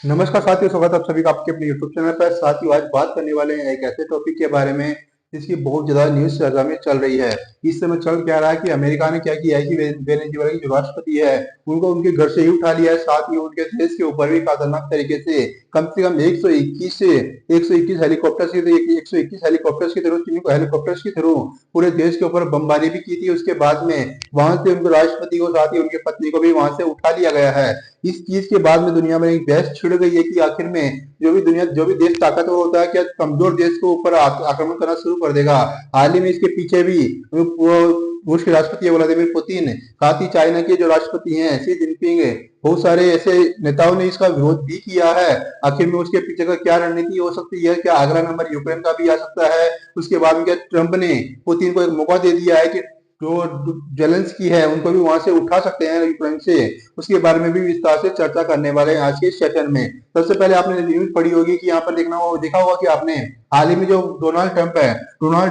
नमस्कार साथियों, स्वागत है आप सभी का आपके अपने यूट्यूब चैनल पर। साथियों, आज बात करने वाले हैं एक ऐसे टॉपिक के बारे में जिसकी बहुत ज्यादा न्यूज चर्चा में चल रही है। इस समय चल क्या रहा है कि अमेरिका ने क्या किया है कि वेनेजुएला की जो राष्ट्रपति है उनको उनके घर से ही उठा लिया है। साथ ही उनके देश के ऊपर भी खतरनाक तरीके से कम 121 हेलीकॉप्टर की 121 हेलीकॉप्टर्स के थ्रू हेलीकॉप्टर्स के थ्रू पूरे देश के ऊपर बमबारी भी की थी। उसके बाद में वहां से उनको राष्ट्रपति को साथ ही उनकी पत्नी को भी वहां से उठा लिया गया है। इस चीज के बाद में दुनिया में एक बहस छिड़ गई है कि आखिर में जो भी देश ताकतवर होता है क्या कमजोर देश को ऊपर आक्रमण करना शुरू कर देगा। हाल ही में इसके पीछे भी रूस के राष्ट्रपति व्लादिमीर पुतिन, साथ ही चाइना के जो राष्ट्रपति हैं शी जिनपिंग, बहुत सारे ऐसे नेताओं ने इसका विरोध भी किया है। आखिर में उसके पीछे का क्या रणनीति हो सकती है, क्या अगला नंबर यूक्रेन का भी आ सकता है। उसके बाद में क्या ट्रंप ने पुतिन को एक मौका दे दिया है कि जो जेलेंस्की है उनको भी वहां से उठा सकते हैं यूक्रेन से। उसके बारे में भी विस्तार से चर्चा करने वाले हैं आज के सेशन में। सबसे पहले आपने न्यूज पढ़ी होगी कि यहाँ पर देखा होगा कि आपने हाल ही में जो डोनाल्ड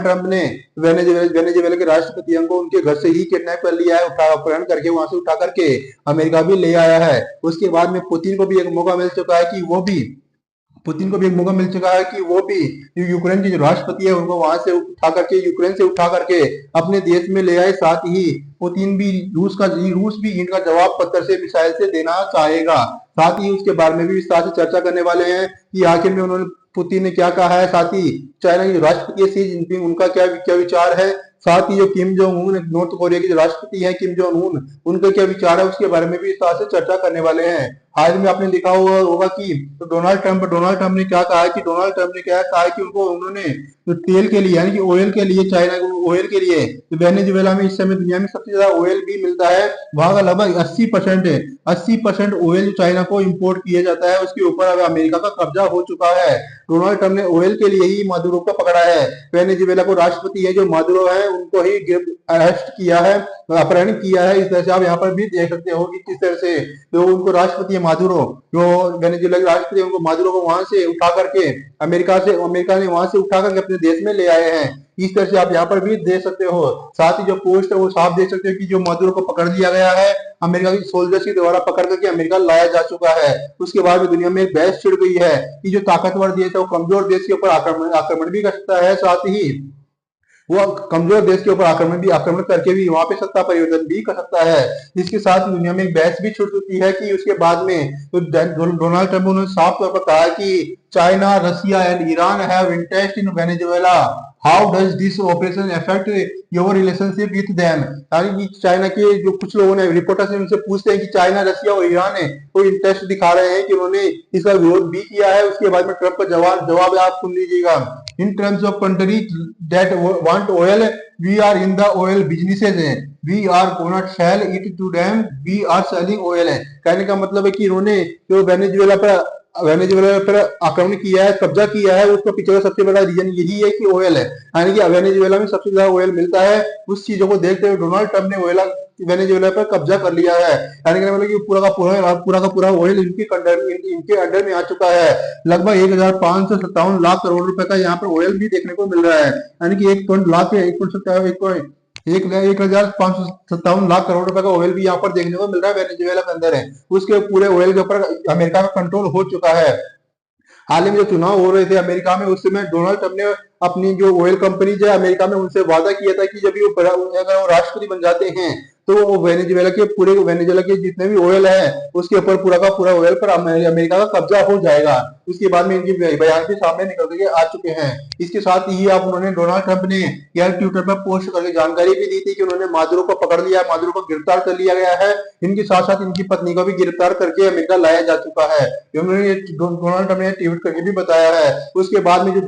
ट्रंप ने वेनेजुएला के राष्ट्रपति को उनके घर से ही किडनैप कर लिया है, अपहरण करके वहां से उठा करके अमेरिका भी ले आया है। उसके बाद में पुतिन को भी एक मौका मिल चुका है कि वो भी यूक्रेन के जो राष्ट्रपति है उनको वहां से उठा करके यूक्रेन से उठा करके अपने देश में ले आए। साथ ही पुतिन भी रूस भी इनका जवाब पत्थर से मिसाइल से देना चाहेगा। साथ ही उसके बारे में भी विस्तार से चर्चा करने वाले हैं कि आखिर में उन्होंने पुतिन ने क्या कहा है। साथ ही चाइना के जो राष्ट्रपति है शी जिनपिंग, उनका क्या क्या विचार है। साथ ही जो किम जोंग उन, नॉर्थ कोरिया के जो राष्ट्रपति हैं किम जोंग उन, उनका क्या विचार है, उसके बारे में भी विस्तार से चर्चा करने वाले हैं। हाल में आपने देखा होगा कि तो डोनाल्ड ट्रंप ने क्या कहा है कि उनको उन्होंने तो तेल के लिए यानी कि ऑयल के लिए ऑयल के लिए तो वेनेजुएला में इस समय दुनिया में सबसे ज्यादा ऑयल भी मिलता है। वहां का लगभग 80% ऑयल चाइना को इंपोर्ट किया जाता है, उसके ऊपर अब अमेरिका का कब्जा हो चुका है। डोनाल्ड ट्रंप ने ऑयल के लिए ही मादुरो को पकड़ा है। वेनेजुएला को राष्ट्रपति है जो मादुरो है उनको ही अरेस्ट किया है, अपहरण किया है। इस तरह से आप यहाँ पर भी देख सकते हो कि किस तरह से जो उनको राष्ट्रपति है मादुरो, जो वेनेजुएला के राष्ट्रपति उनको मादुरो को वहां से उठा करके अमेरिका ने वहां से उठा करके अपने देश में ले आए हैं। इस तरह से आप यहाँ पर भी देख सकते हो। साथ ही जो पोस्ट है वो साफ देख सकते हो कि जो मादुरो को पकड़ लिया गया है, अमेरिका की सोल्जर्स के द्वारा पकड़ करके अमेरिका लाया जा चुका है। उसके बाद भी दुनिया में एक बहस छिड़ गई है कि जो ताकतवर देश है वो कमजोर देश के ऊपर आक्रमण भी कर सकता है। साथ ही वो कमजोर देश के ऊपर आक्रमण करके भी वहां पे सत्ता परिवर्तन भी कर सकता है। इसके साथ दुनिया में एक बहस भी छुड़ चुकी है कि उसके बाद में तो डोनाल्ड ट्रंप ने साफ तौर पर कहा कि China, Russia and Iran have interest in Venezuela. How does this operation affect your relationship with them. यानी कि चाइना के जो कुछ लोगों ने रिपोर्टर से उनसे पूछते हैं कि चाइना, रसिया और ईरान है वो इंटरेस्ट दिखा रहे हैं कि उन्होंने इसका विरोध भी किया है। उसके बाद में ट्रंप का जवाब आप सुन लीजिएगा। In terms of countries that want oil, we are in the oil businesses है, we are gonna sell it to them, we are selling oil है। कहने का मतलब है कि इन्होंने जो वेनेजुएला पर आक्रमण किया है, कब्जा किया है, उसका पीछे का सबसे बड़ा रीजन यही है कि ऑयल है। यानी कि वेनेजुएला में सबसे ज्यादा ऑयल मिलता है। उस चीजों को देखते हुए डोनाल्ड ट्रंप ने वेनेजुएला पर कब्जा कर लिया है। यानी कि मतलब कि पूरा का पूरा ऑयल इनके अंडर में आ चुका है। लगभग 1557 लाख करोड़ रुपए का यहाँ पर ऑयल भी देखने को मिल रहा है। यानी कि 1,557 लाख करोड़ रुपए का ऑयल भी यहाँ पर देखने को मिल रहा है, वेनेजुएला के अंदर है। उसके पूरे ऑयल के ऊपर अमेरिका का कंट्रोल हो चुका है। हाल ही में जो चुनाव हो रहे थे अमेरिका में, उस समय डोनाल्ड ट्रंप ने अपनी जो ऑयल कंपनीज है अमेरिका में उनसे वादा किया था कि जब अगर वो राष्ट्रपति बन जाते हैं तो वो वेनेजुएला के जितने भी ऑयल है उसके ऊपर पूरा का पूरा ऑयल पर अमेरिका का कब्जा हो जाएगा। उसके बाद में इनकी बयान भी सामने निकल के आ चुके हैं। इसके साथ ही आप उन्होंने डोनाल्ड ट्रंप ने यार ट्विटर पर पोस्ट करके जानकारी भी दी थी कि उन्होंने मादुरो को पकड़ लिया, मादुरो को गिरफ्तार कर लिया गया है। इनके साथ साथ इनकी पत्नी को भी गिरफ्तार करके अमेरिका लाया जा चुका है। उन्होंने डोनाल्ड ट्रंप ने ट्वीट करके भी बताया है। उसके बाद में जो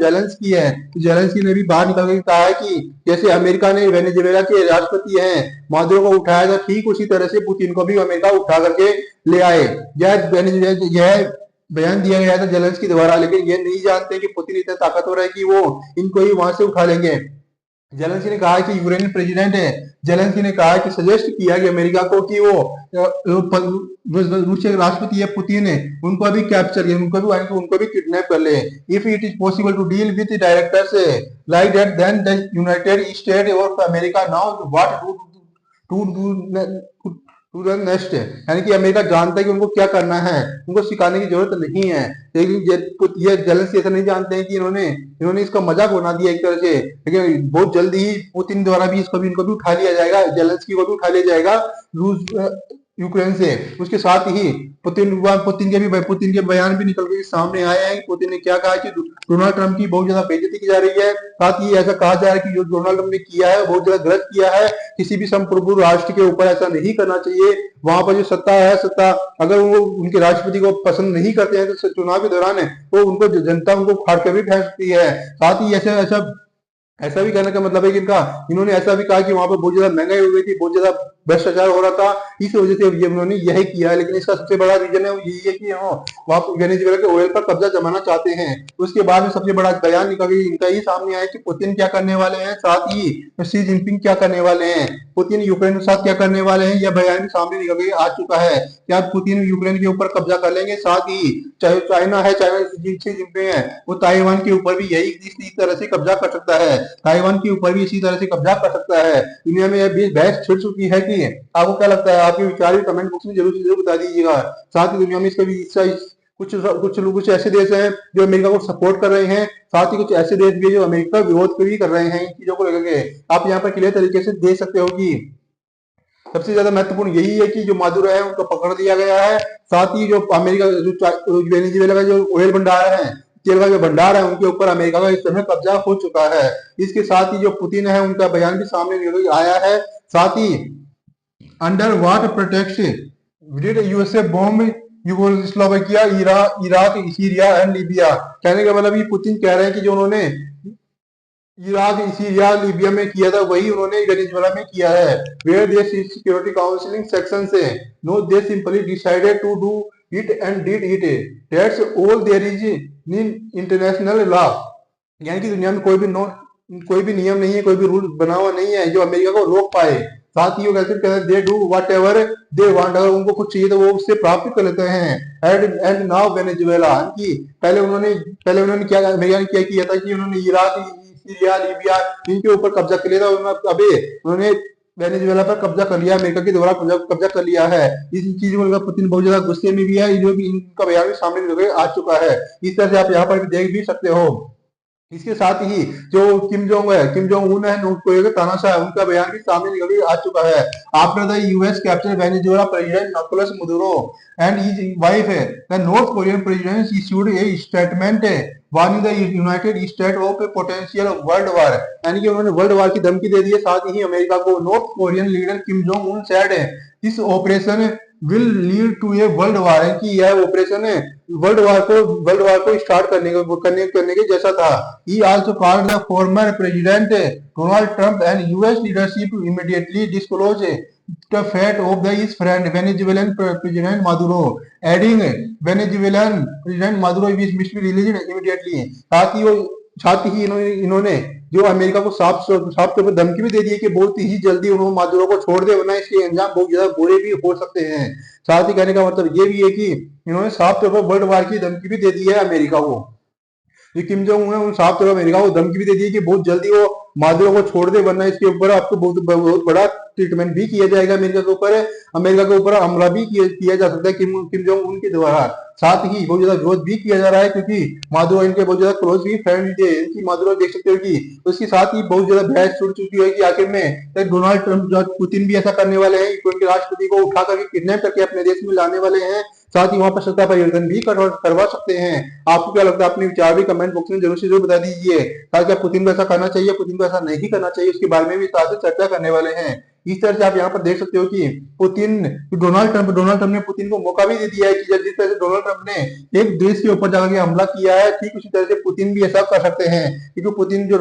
जेलेंस्की ने भी बाहर निकल के कहा है कि जैसे अमेरिका ने वेनेजुएला के राष्ट्रपति हैं मादुरो को उठाया था, ठीक उसी तरह से पुतिन को भी अमेरिका उठा करके ले आए। यह बयान दिया गया था जेलेंस्की द्वारा, लेकिन ये नहीं जानते कि पुतिन इतना ताकतवर है कि वो इनको ही वहां से उठा लेंगे। जेलेंस्की ने कहा कि यूक्रेन प्रेसिडेंट है, जेलेंस्की ने कहा कि सजेस्ट किया कि अमेरिका को कि वो रूस के राष्ट्रपति है पुतिन है उनको अभी कैप्चर किया, उनको भी किडनैप कर ले। If it is possible to deal with directors like that then the United State और America now what to do to the next, यानी कि अमेरिका जानता है कि उनको क्या करना है, उनको सिखाने की जरूरत नहीं है। लेकिन ये जेलेंस्की ऐसा नहीं जानते हैं कि इन्होंने इन्होंने इसका मजाक बना दिया एक तरह से, लेकिन बहुत जल्दी ही पुतिन द्वारा भी इसको भी इनको भी उठा लिया जाएगा, जेलेंस्की को भी उठा लिया जाएगा रूस यूक्रेन से। उसके साथ ही पुतिन के बयान भी निकल के सामने आए हैं। पुतिन ने क्या कहा कि डोनाल्ड ट्रंप की बहुत ज्यादा बेइज्जती की जा रही है। साथ ही ऐसा कहा जा रहा है कि जो डोनाल्ड ट्रंप ने किया है बहुत ज्यादा गलत किया है, किसी भी संप्रभु राष्ट्र के ऊपर ऐसा नहीं करना चाहिए। वहां पर जो सत्ता है, सत्ता अगर वो उनके राष्ट्रपति को पसंद नहीं करते हैं तो चुनाव के दौरान है वो उनको जनता उनको फाड़ कर भी फेंक सकती है। साथ ही ऐसा ऐसा ऐसा भी कहने का मतलब है कि इनका इन्होंने ऐसा भी कहा कि वहां पर बहुत ज्यादा महंगाई हो गई थी, बहुत ज्यादा भ्रष्टाचार हो रहा था, इस वजह से ये उन्होंने यही किया है। लेकिन इसका सबसे बड़ा रीजन है वो यही है कि वहां वेनेजुएला के ऑयल पर कब्जा जमाना चाहते हैं। उसके बाद में सबसे बड़ा बयान निकल के इनका ही सामने आया कि पुतिन क्या करने वाले हैं, साथ ही शी जिनपिंग क्या करने वाले हैं, पुतिन यूक्रेन के साथ क्या करने वाले हैं, यह बयान भी सामने निकल के आ चुका है। क्या पुतिन यूक्रेन के ऊपर कब्जा कर लेंगे, साथ ही चाहे चाइना है, चाइना शी जिनपिंग है, वो ताइवान के ऊपर भी यही इसी तरह से कब्जा कर सकता है, ताइवान के ऊपर भी इसी तरह से कब्जा कर सकता है। दुनिया में यह बहस छिड़ चुकी है कि आपको क्या लगता है, आपके विचार भी कमेंट बॉक्स में जरूर से जरूर बता दीजिएगा। साथ ही दुनिया में इसका भी कुछ कुछ ऐसे देश हैं जो अमेरिका को सपोर्ट कर रहे हैं, साथ ही कुछ ऐसे देश भी जो अमेरिका का विरोध भी कर रहे हैं इन चीजों को लेकर के। आप यहाँ पर क्लियर तरीके से देख सकते हो कि सबसे ज्यादा महत्वपूर्ण यही है कि जो मादुरो है उनको पकड़ लिया गया है। साथ ही जो अमेरिका जो वेनेजुएला का जो ऑयल भंडार है, तेल का जो भंडार है, उनके ऊपर अमेरिका का इस समय कब्जा हो चुका है। इसके साथ ही जो पुतिन है उनका बयान भी सामने निकल आया है। साथ ही under what protect did USA bomb Yugoslavia, Iraq, Syria and Libya. कहने का मतलब ये पुतिन कह रहे हैं कि जो उन्होंने इराक, सीरिया, लीबिया में किया था वही उन्होंने वेनेजुएला में किया है। Where there security counselling section से no they simply decided to do it and did it, that's all there is in international law. यानी कि दुनिया में कोई भी नियम नहीं है, कोई भी रूल बना हुआ नहीं है जो अमेरिका को रोक पाए। साथ ही वो कहते हैं they do what ever they want, अगर उनको कुछ चाहिए तो वो उससे प्राप्त कर लेते हैं। एंड नाउ वेनेजुएला की पहले उन्होंने क्या अमेरिका ने क्या किया था कि उन्होंने इराक, सीरिया, लीबिया इनके ऊपर कब्जा कर लिया था। अभी उन्होंने वेनेजुएला पर कब्जा कर लिया, अमेरिका के द्वारा कब्जा कर लिया है। इस चीज को लेकर पुतिन बहुत ज्यादा गुस्से में भी है, जो भी इनका बयान भी सामने आ चुका है। इस तरह से आप यहाँ पर भी देख भी सकते हो। इसके साथ ही जो किम जोंग उन है, नॉर्थ कोरिया के तानाशाह है, उनका बयान भी सामने निकल के आ चुका है। After the US capture Venezuela president Nicolas Maduro and his wife, the North Korean president issued a statement warning the United State of a potential world war, यानी कि उन्होंने वर्ल्ड वार की धमकी दे दी है। साथ ही अमेरिका को North Korean leader Kim Jong Un said this operation will lead to a world war, कि यह ऑपरेशन वर्ल्ड वार को स्टार्ट करने के जैसा था। He also called the former president Donald Trump and US leadership immediately disclose the fate of the his friend Venezuelan president Maduro, adding Venezuelan president Maduro is must released immediately. साथ ही इन्होंने जो America को साफ साफ तौर पर धमकी भी दे दी है कि बहुत ही जल्दी उन्होंने मादुरो को छोड़ दे, वरना इसके अंजाम बहुत ज्यादा बुरे भी हो सकते हैं। साथ ही कहने का मतलब ये भी है कि इन्होंने साफ तौर पर वर्ल्ड वार की धमकी भी दे दी है अमेरिका को। जो किम जोंग उन साफ तौर पर अमेरिका को धमकी भी दे दी है कि बहुत जल्दी वो मादुरो को छोड़ दे, वरना इसके ऊपर आपको बहुत बड़ा ट्रीटमेंट भी किया जाएगा, अमेरिका के ऊपर हमला भी किया जा सकता है किम जोंग उन के द्वारा। साथ ही बहुत ज्यादा विरोध भी किया जा रहा है क्योंकि मादुरो इनके बहुत ज्यादा क्लोज भी फ्रेंड थे इनकी। मादुरो देख सकते हो कि उसके साथ ही बहुत ज्यादा बहस छुड़ चुकी है कि आखिर में डोनाल्ड ट्रंप पुतिन भी ऐसा करने वाले हैं, यूक्रेन के राष्ट्रपति को उठा करके किडनैप करके अपने देश में लाने वाले हैं। साथ ही वहां पर सत्ता परिवर्तन भी करवा सकते हैं। आपको क्या लगता है, अपने विचार भी कमेंट बॉक्स में जरूर से जरूर बता दीजिए। ताकि पुतिन को ऐसा करना चाहिए, पुतिन को ऐसा नहीं करना चाहिए, उसके बारे में भी साथ चर्चा करने वाले हैं। इस तरह से आप यहाँ पर देख सकते हो कि डोनाल्ड ट्रंप ने पुतिन को मौका भी दे दिया है कि जिस तरह से डोनाल्ड ट्रंप ने एक देश के ऊपर जाकर हमला किया है, ठीक उसी तरह से पुतिन भी ऐसा कर सकते हैं। क्योंकि पुतिन जो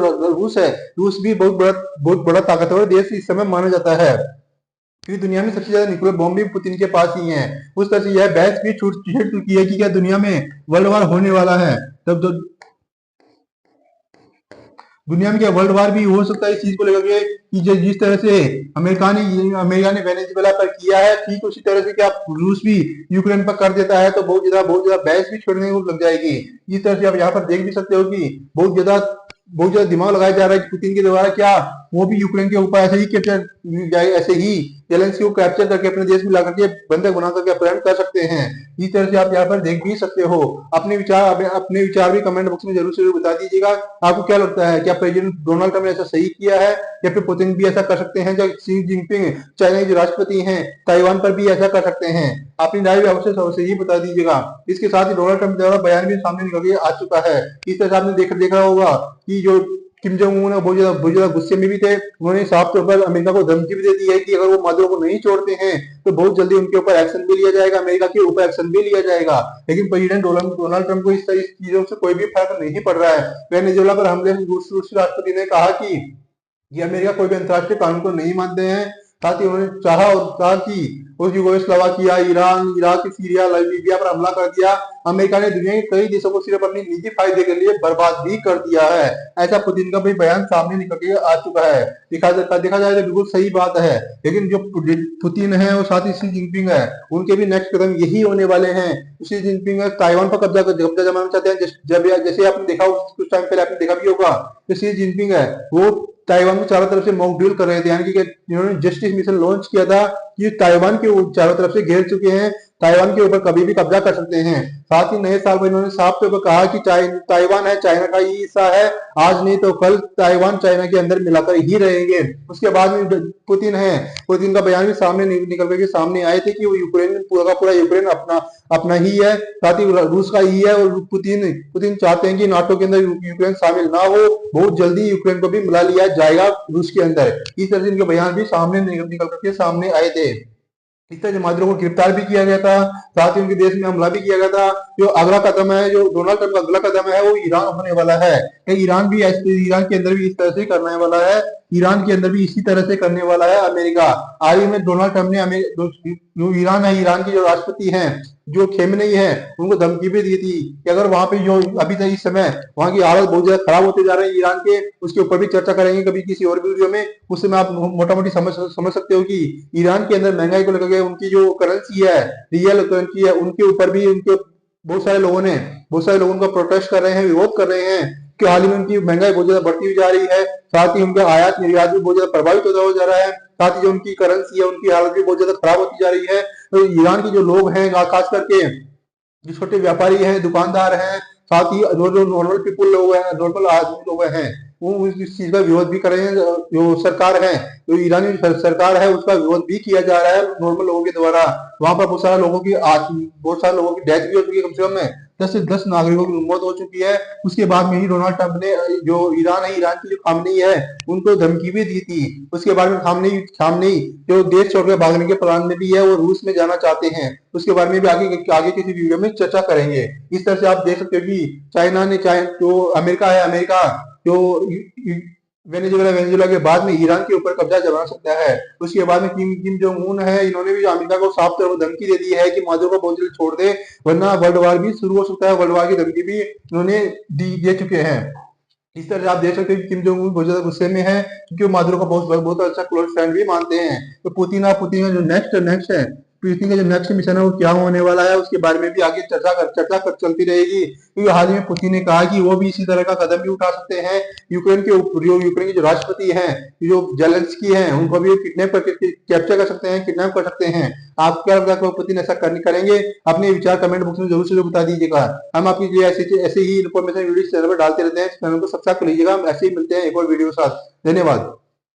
रूस भी बहुत बड़ा ताकतवर देश इस समय माना जाता है, क्योंकि दुनिया में सबसे ज्यादा न्यूक्लियर बॉम्ब भी पुतिन के पास ही है। उस तरह से यह बहस भी छूट चुकी है कि क्या दुनिया में वर्ल्ड वार होने वाला है। तब तो दुनिया में क्या वर्ल्ड वार भी हो सकता है इस चीज को लेकर के कि जिस तरह से अमेरिका ने वेनेजुएला पर किया है, ठीक उसी तरह से क्या रूस भी यूक्रेन पर कर देता है तो बहुत ज्यादा बहस भी छोड़ने को लग जाएगी। इस तरह से आप यहाँ पर देख भी सकते हो कि बहुत ज्यादा दिमाग लगाया जा रहा है कि पुतिन के द्वारा क्या वो भी यूक्रेन के ऊपर ऐसे ही जेलेंस्की को कैप्चर करके अपने देश में ला करके बंधक बना करके अपहरण कर सकते हैं। इस तरह से आप यहाँ पर देख भी सकते हो। अपने विचार भी कमेंट बॉक्स में जरूर से बता दीजिएगा। आपको क्या लगता है, क्या प्रेसिडेंट डोनाल्ड ट्रंप ने ऐसा सही किया है, या फिर पुतिन भी ऐसा कर सकते हैं, जब शी जिनपिंग चाइना के जो राष्ट्रपति हैं ताइवान पर भी ऐसा कर सकते हैं? अपनी राय भी अवश्य ही बता दीजिएगा। इसके साथ ही डोनाल्ड ट्रंप द्वारा बयान भी सामने निकल के आ चुका है। इस तरह से आपने देखा होगा कि जो किम जोंग उन बहुत ज्यादा गुस्से में भी थे। उन्होंने साफ तौर पर अमेरिका को धमकी भी दे दी है कि अगर वो मादुरो को नहीं छोड़ते हैं तो बहुत जल्दी उनके ऊपर एक्शन भी लिया जाएगा, अमेरिका के ऊपर एक्शन भी लिया जाएगा। लेकिन प्रेसिडेंट डोनाल्ड ट्रंप को इस चीजों से कोई भी फर्क नहीं पड़ रहा है। वेनेजुएला पर हमले में रूसी राष्ट्रपति ने कहा कि ये अमेरिका कोई भी अंतर्राष्ट्रीय कानून को नहीं मानते हैं। साथ ही उन्होंने कहा कि उस Yugoslavia, Iran, Iraq, Syria, Libya पर हमला कर दिया। अमेरिका ने दुनिया के कई देशों को सिर्फ अपनी निजी फायदे के लिए बर्बाद भी कर दिया है। ऐसा पुतिन का भी बयान सामने निकल के आ चुका है। देखा जाए तो बिल्कुल सही बात है। लेकिन जो पुतिन है और साथ ही शी जिनपिंग है, उनके भी नेक्स्ट कदम यही होने वाले हैं। शी जिनपिंग ताइवान पर कब्जा जमाना चाहते हैं। जैसे आपने देखा कुछ टाइम पहले आपने देखा भी होगा, तो शी जिनपिंग है वो ताइवान को चारों तरफ से मॉक ड्रिल कर रहे थे, यानी कि इन्होंने जस्टिस मिशन लॉन्च किया था कि ताइवान के चारों तरफ से घेर चुके हैं, ताइवान के ऊपर कभी भी कब्जा कर सकते हैं। साथ ही नए साल पर इन्होंने साफ तौर पर कहा कि ताइवान है चाइना का ही हिस्सा है, आज नहीं तो कल ताइवान चाइना के अंदर मिलाकर ही रहेंगे। उसके बाद में पुतिन का बयान भी सामने निकल करके सामने आए थे कि वो यूक्रेन पूरा का पूरा यूक्रेन अपना ही है, साथ ही रूस का ही है। और पुतिन चाहते हैं कि नाटो के अंदर यूक्रेन शामिल ना हो, बहुत जल्दी यूक्रेन को भी मिला लिया जाएगा रूस के अंदर। इस तरह से इनके बयान भी सामने निकल करके सामने आए थे। इस तरह जमातियों को गिरफ्तार भी किया गया था, साथ ही उनके देश में हमला भी किया गया था। जो अगला कदम है, जो डोनाल्ड ट्रंप का अगला कदम है, वो ईरान होने वाला है। ईरान के अंदर भी इस तरह से करने वाला है। ईरान के अंदर भी इसी तरह से करने वाला है अमेरिका। हाल ही में डोनाल्ड ट्रंप ने जो ईरान है, ईरान के जो राष्ट्रपति हैं, जो खेमनेई है, उनको धमकी भी दी थी कि अगर वहां पे जो अभी तक इस समय वहां की हालत बहुत ज्यादा खराब होते जा रहे हैं ईरान के, उसके ऊपर भी चर्चा करेंगे कभी किसी और वीडियो में। उस समय आप मोटा मोटी समझ सकते हो कि ईरान के अंदर महंगाई को लेकर उनकी जो करेंसी है, रियल करेंसी है, उनके ऊपर भी उनके बहुत सारे लोगों का प्रोटेस्ट कर रहे हैं, विरोध कर रहे हैं कि हाल ही में उनकी महंगाई बहुत ज्यादा बढ़ती हुई जा रही है। साथ ही उनका आयात निर्यात भी बहुत ज्यादा प्रभावित होता हो जा रहा है। साथ ही जो उनकी करेंसी है, उनकी हालत भी बहुत ज्यादा खराब होती जा रही है। तो ईरान के जो लोग हैं, खास करके जो छोटे व्यापारी हैं, दुकानदार हैं, साथ ही जो नॉर्मल पीपुल लोग हैं, नॉर्मल आदमी लोग हैं, वो इस चीज का विरोध भी कर रहे हैं। जो सरकार है, जो ईरानी सरकार है, उसका विरोध भी किया जा रहा है नॉर्मल लोगों के द्वारा। वहां पर बहुत सारे लोगों की डेथ भी हो चुकी है, कम से कम 10 से 10 नागरिकों की मौत हो चुकी है। उसके बाद में ही डोनाल्ड ट्रंप ने जो ईरान है, ईरान की जो खामनेई है, उनको धमकी भी दी थी। उसके बाद में खामनेई जो देश छोड़कर भागने के प्लान में भी है, वो रूस में जाना चाहते हैं। उसके बारे में भी आगे किसी वीडियो में चर्चा करेंगे। इस तरह से आप देख सकते हो कि जो अमेरिका जो वेनेजुएला के बाद में ईरान के ऊपर कब्जा जमा सकता है। उसके बाद में किम जोंग उन है, इन्होंने भी अमेरिका को साफ तौर पर धमकी दे दी है कि मादुरो को बहुत जल्द छोड़ दे, वरना वर्ल्ड वार भी शुरू हो सकता है। वर्ल्ड वार की धमकी भी इन्होंने दे चुके हैं। इस तरह से आप देख सकते हैं कि किम जोंग उन बहुत ज्यादा गुस्से में है, क्योंकि वो मादुरो का बहुत अच्छा क्लोज फ्रेंड भी मानते हैं। तो पुतिन का जो नेक्स्ट है, पुतिन का जो नेक्स्ट मिशन है, वो क्या होने वाला है, उसके बारे में भी आगे चर्चा कर चलती रहेगी। क्योंकि हाल ही में पुतिन ने कहा कि वो भी इसी तरह का कदम भी उठा सकते हैं। यूक्रेन के जो राष्ट्रपति हैं, जो जेलेंस्की हैं, उनको भी किडनैप करके कैप्चर कर सकते हैं, किडनैप कर सकते हैं। आप क्या लगता है पुतिन ऐसा करेंगे? अपने विचार कमेंट बॉक्स में जरूर से बता दीजिएगा। हम आपकी लिए ऐसे ही इन्फॉर्मेशन वीडियो चैनल पर डालते रहते हैं। चैनल को सब्सक्राइब कर लीजिएगा। हम ऐसे ही मिलते हैं एक और वीडियो के साथ। धन्यवाद।